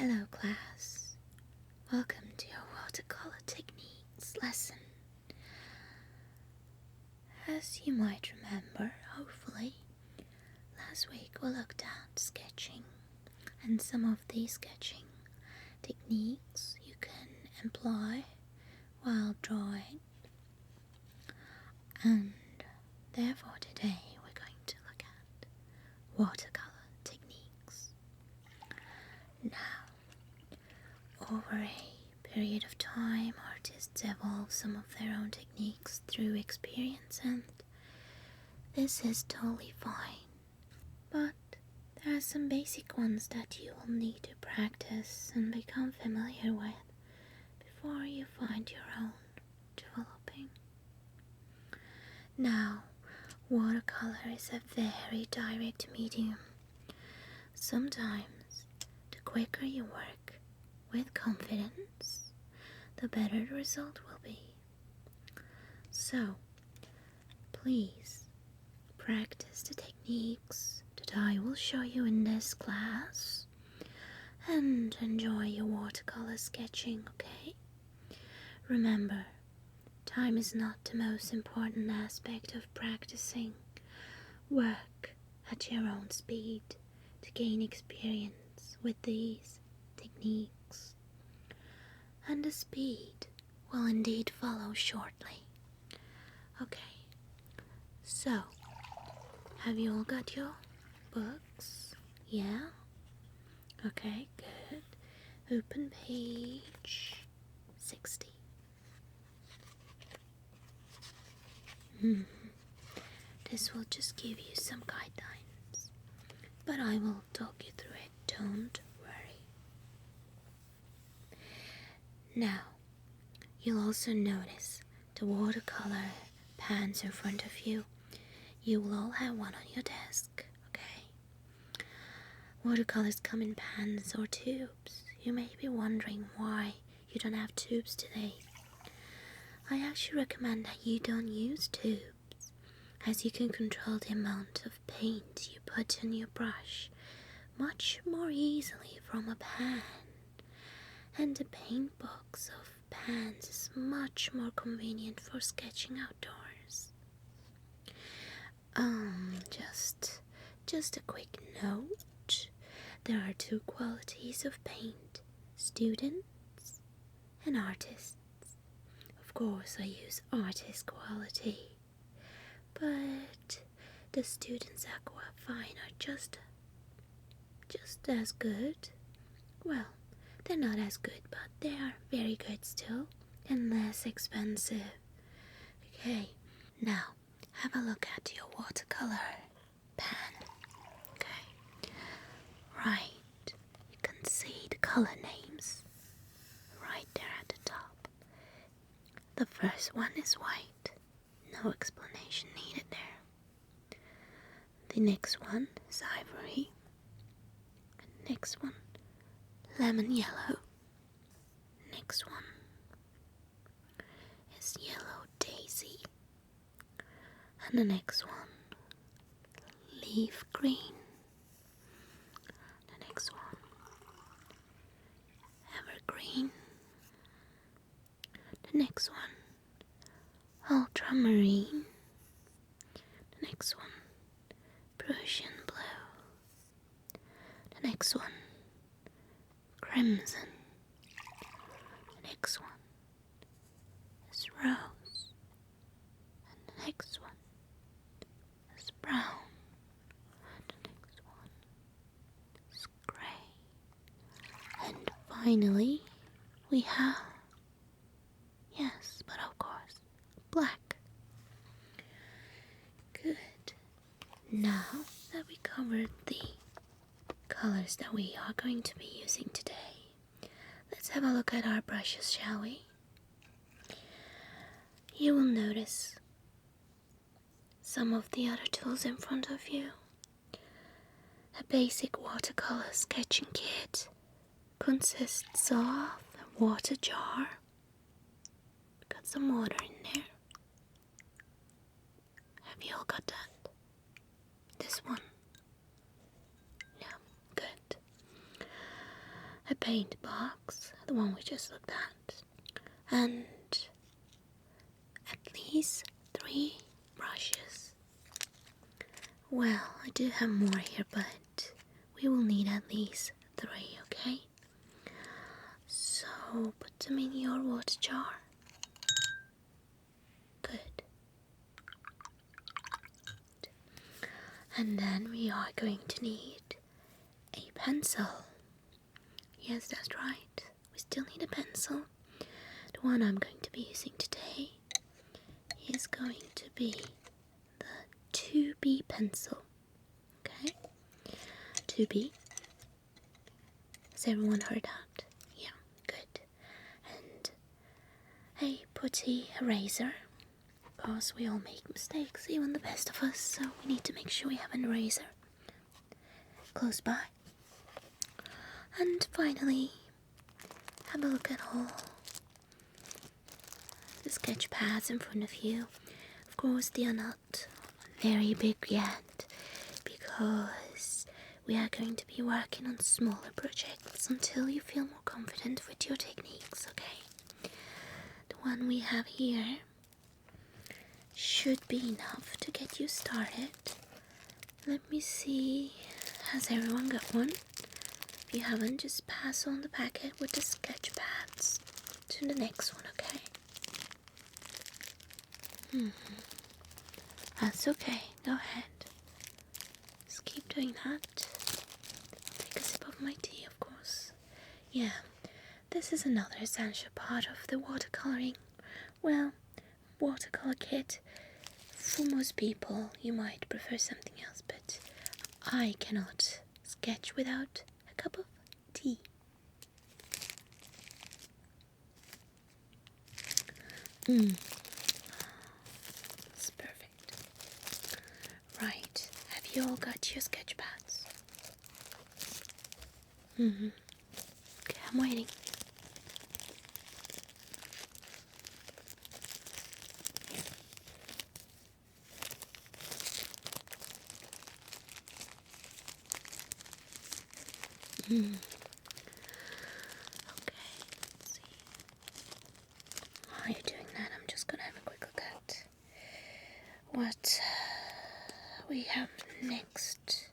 Hello class, welcome to your watercolor techniques lesson. As you might remember, hopefully, last week we looked at sketching and some of these sketching techniques you can employ while drawing, and therefore today we're going to look at watercolor techniques. Now, over a period of time, artists evolve some of their own techniques through experience, and this is totally fine. But there are some basic ones that you will need to practice and become familiar with before you find your own developing. Now, watercolor is a very direct medium. Sometimes, the quicker you work with confidence, the better the result will be. So, please practice the techniques that I will show you in this class and enjoy your watercolor sketching, okay? Remember, time is not the most important aspect of practicing. Work at your own speed to gain experience with these techniques, and the speed will indeed follow shortly. Okay, so have you all got your books? Yeah? Okay, good. Open page 60. This will just give you some guidelines, but I will talk you through it, don't worry. Now, you'll also notice the watercolor pans in front of you. You will all have one on your desk, okay? Watercolors come in pans or tubes. You may be wondering why you don't have tubes today. I actually recommend that you don't use tubes, as you can control the amount of paint you put in your brush much more easily from a pan. And the paint box of pans is much more convenient for sketching outdoors. Just a quick note. There are two qualities of paint: students and artists. Of course, I use artist quality, but the students' aqua fine are just as good. Well, they're not as good, but they are very good still, and less expensive. Okay, now have a look at your watercolor pan. Okay, right, you can see the color names right there at the top. The first one is white, no explanation needed there. The next one is ivory. Next one, lemon yellow. Next one is yellow daisy. And the next one, leaf green. The next one, evergreen. The next one, ultramarine. The next one, Prussian blue. The next one, crimson. The next one is rose. And the next one is brown. The next one is gray. And finally, we have, yes, but of course, black. Good. Now that we covered the colors that we are going to be using today, let's have a look at our brushes, shall we? You will notice some of the other tools in front of you. A basic watercolor sketching kit consists of a water jar. Got some water in there. Have you all got that? This one? Yeah, good. a paint box, the one we just looked at, and at least 3 brushes. Well, I do have more here, but we will need at least 3, okay? So put them in your water jar. Good. And then we are going to need a pencil. Yes, that's right. We still need a pencil. The one I'm going to be using today is going to be the 2B pencil. Okay? 2B. Has everyone heard that? Yeah, good. And a putty eraser. Because we all make mistakes, even the best of us, so we need to make sure we have an eraser close by. And finally, have a look at all the sketch pads in front of you. Of course, they are not very big yet, because we are going to be working on smaller projects until you feel more confident with your techniques, okay? The one we have here should be enough to get you started. Let me see, has everyone got one? If you haven't, just pass on the packet with the sketch pads to the next one, okay? That's okay, go ahead. Just keep doing that. I'll take a sip of my tea, of course. Yeah, this is another essential part of the watercoloring. Well, watercolor kit. For most people, you might prefer something else, but I cannot sketch without a cup of tea. It's perfect. Right, have you all got your sketch pads? Okay, I'm waiting. Okay, let's see. While you're doing that, I'm just gonna have a quick look at what we have next.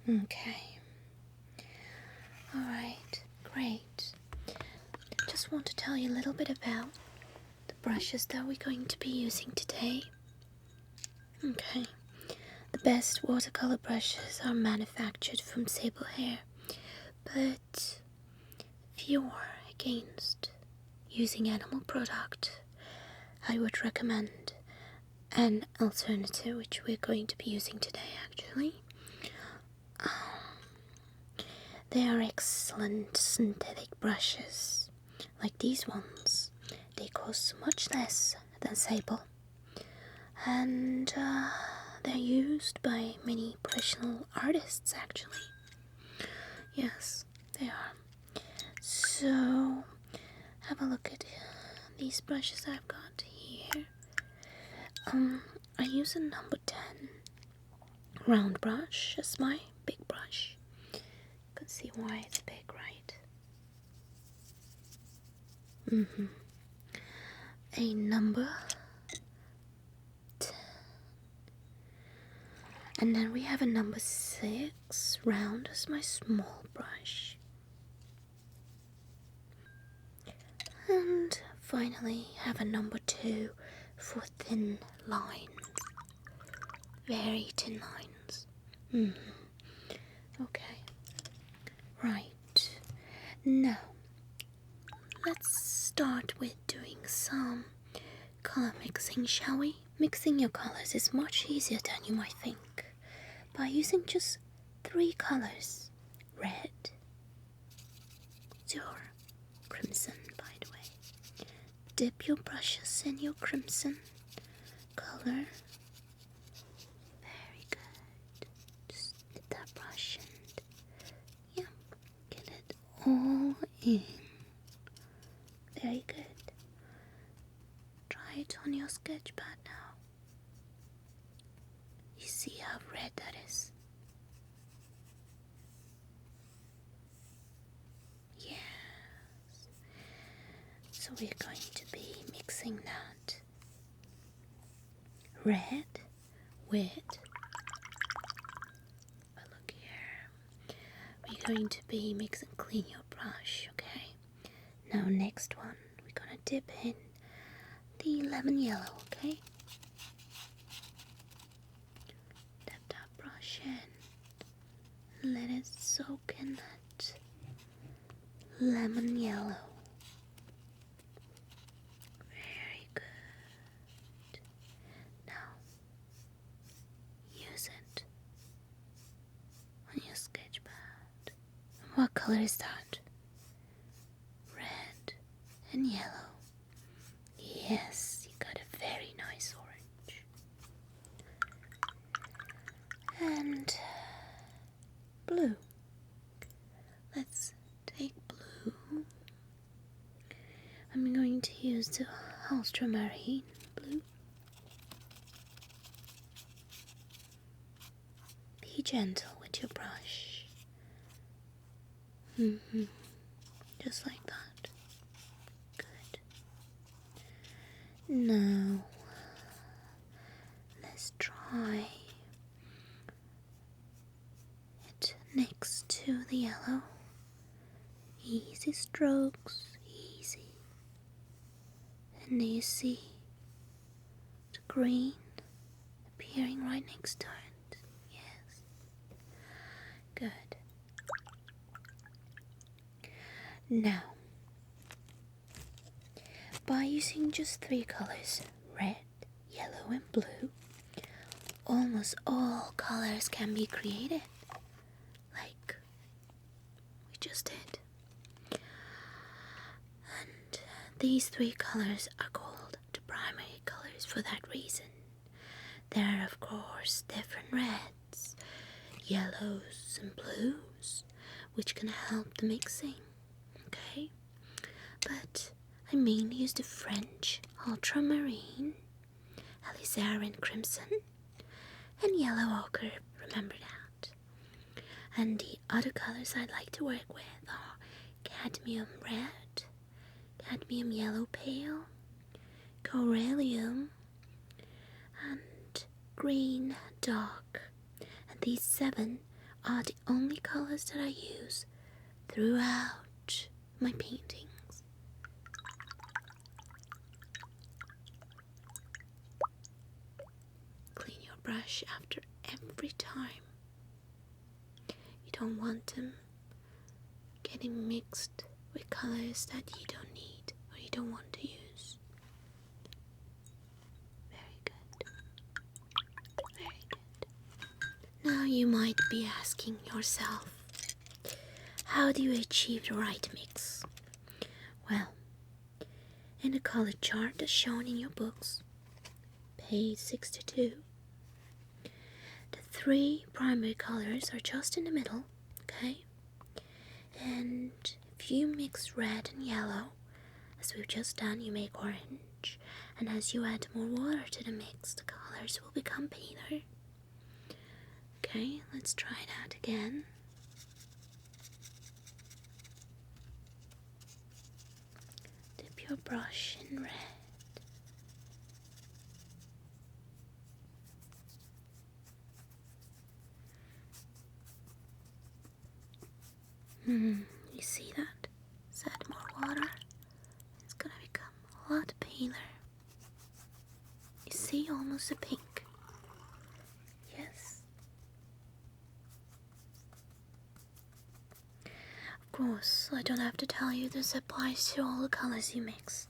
Okay. Alright, great. Just want to tell you a little bit about the brushes that we're going to be using today. Okay. The best watercolor brushes are manufactured from sable hair, but if you're against using animal product, I would recommend an alternative, which we're going to be using today actually. They are excellent synthetic brushes, like these ones. They cost much less than sable, and they're used by many professional artists actually. Yes, they are. So, have a look at these brushes I've got here. I use a number 10 round brush as my big brush. You can see why it's big, right? A number 10. And then we have a number 6 round as my small brush. And finally have a number 2 for thin lines. Very thin lines. Okay. Right. Now, let's start with doing some color mixing, shall we? Mixing your colors is much easier than you might think. By using just 3 colors. Red. It's your crimson, by the way. Dip your brushes in your crimson color in. Very good. Try it on your sketch pad now. You see how red that is? Yes. So we're going to be mixing that red with, look here, we're going to be mixing, clean your brush, okay? Now next one, we're gonna dip in the lemon yellow, okay? Dip that brush in, let it soak in that lemon yellow. Very good. Now, use it on your sketch pad. What color is that? Red and yellow. Yes, you got a very nice orange. And blue. Let's take blue. I'm going to use the ultramarine blue. Be gentle with your brush. Just like that. Good. Now, let's try it next to the yellow. Easy strokes, easy. And you see the green appearing right next to it. Yes. Good. Now, by using just 3 colors, red, yellow and blue, almost all colors can be created, like we just did. And these 3 colors are called the primary colors for that reason. There are of course different reds, yellows and blues, which can help the mixing, okay? But I mainly use the French ultramarine, alizarin crimson, and yellow ochre, remember that. And the other colors I'd like to work with are cadmium red, cadmium yellow pale, corallium, and green dark. And these 7 are the only colors that I use throughout my paintings. Clean your brush after every time. You don't want them getting mixed with colors that you don't need or you don't want to use. Very good. Very good. Now you might be asking yourself, how do you achieve the right mix? Well, in the color chart as shown in your books, page 62, the 3 primary colors are just in the middle, okay? And if you mix red and yellow, as we've just done, you make orange. And as you add more water to the mix, the colors will become paler. Okay, let's try that again. Dip your brush in red. You see that? Let's add more water. It's gonna become a lot paler. You see, almost a pink. Yes. Of course, I don't have to tell you this applies to all the colors you mix.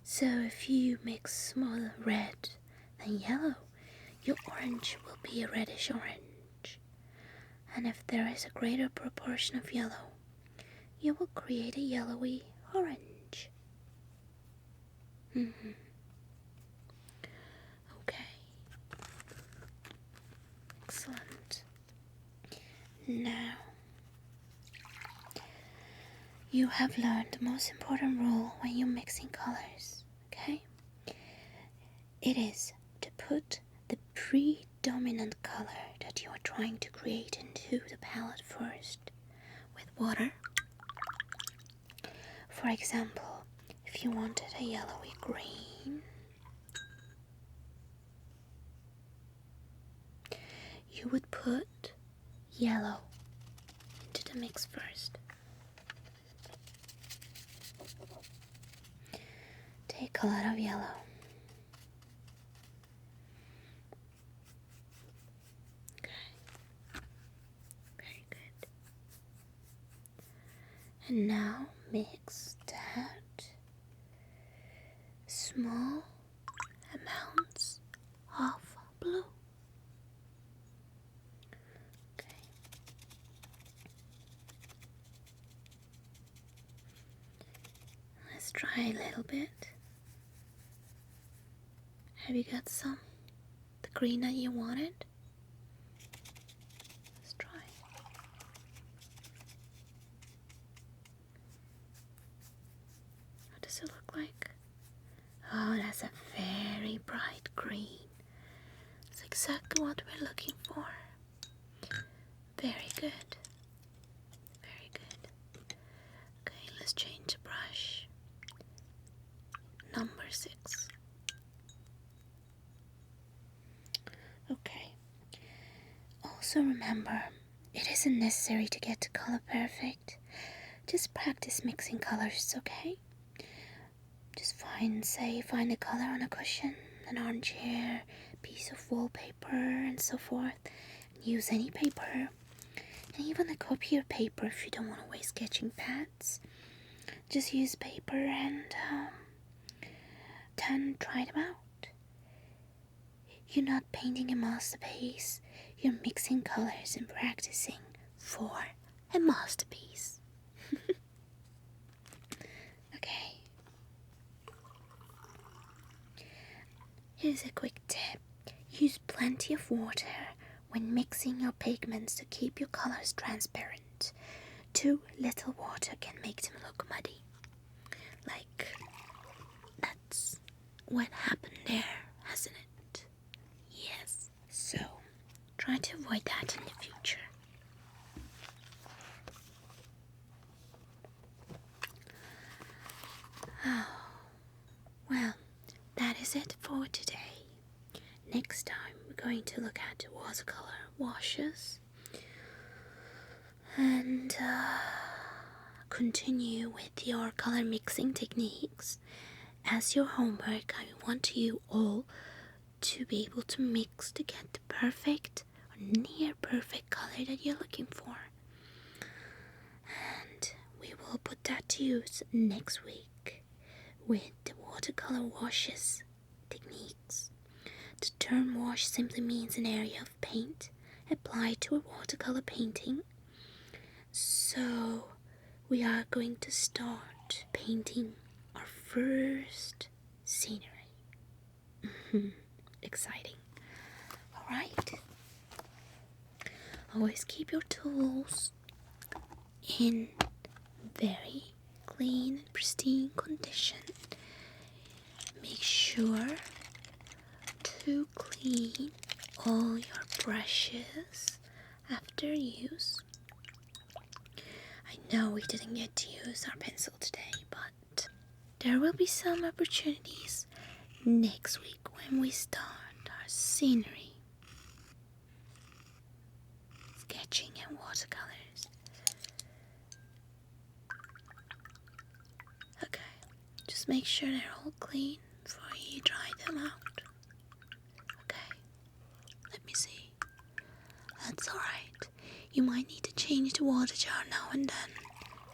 So if you mix more red than yellow, your orange will be a reddish orange. And if there is a greater proportion of yellow, you will create a yellowy orange. Okay. Excellent. Now, you have learned the most important rule when you're mixing colors, okay? It is to put the predominant color that you are trying to create into the palette first with water. For example, if you wanted a yellowy green, you would put yellow into the mix first. Take a lot of yellow. Okay. Very good. And now mix that small amounts of blue. Okay. Let's try a little bit. Have you got some? The green that you wanted? Let's try. What does it look like? Oh, that's a very bright green. It's exactly what we're looking for. Very good. Very good. Okay, let's change the brush. Number 6. Okay. Also remember, it isn't necessary to get the color perfect. Just practice mixing colors, okay? Just find a color on a cushion, an armchair, piece of wallpaper, and so forth. Use any paper, and even a copier paper if you don't want to waste sketching pads. Just use paper and then try them out. You're not painting a masterpiece, you're mixing colors and practicing for a masterpiece. Okay. Here's a quick tip. Use plenty of water when mixing your pigments to keep your colors transparent. Too little water can make them look muddy. Like, that's what happened there, hasn't it? Yes. So, try to avoid that in the future. Oh, well, that is it for today. Next time we're going to look at watercolor washes and continue with your color mixing techniques. As your homework, I want you all to be able to mix to get the perfect or near perfect color that you're looking for. And we will put that to use next week with the watercolor washes techniques. The term wash simply means an area of paint applied to a watercolor painting. So we are going to start painting our first scenery. Exciting. Alright. Always keep your tools in very clean and pristine condition. Make sure to clean all your brushes after use. I know we didn't get to use our pencil today, but there will be some opportunities next week when we start our scenery sketching and watercolors. Okay, just make sure they're all clean before you dry them out. Okay, let me see. That's alright. You might need to change the water jar now and then.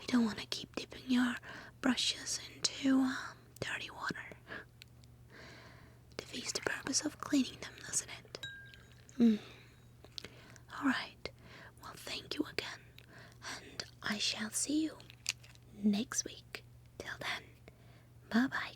You don't want to keep dipping your brushes into dirty water. Defeats the purpose of cleaning them, doesn't it? Alright, well, thank you again, and I shall see you next week. Till then, bye-bye.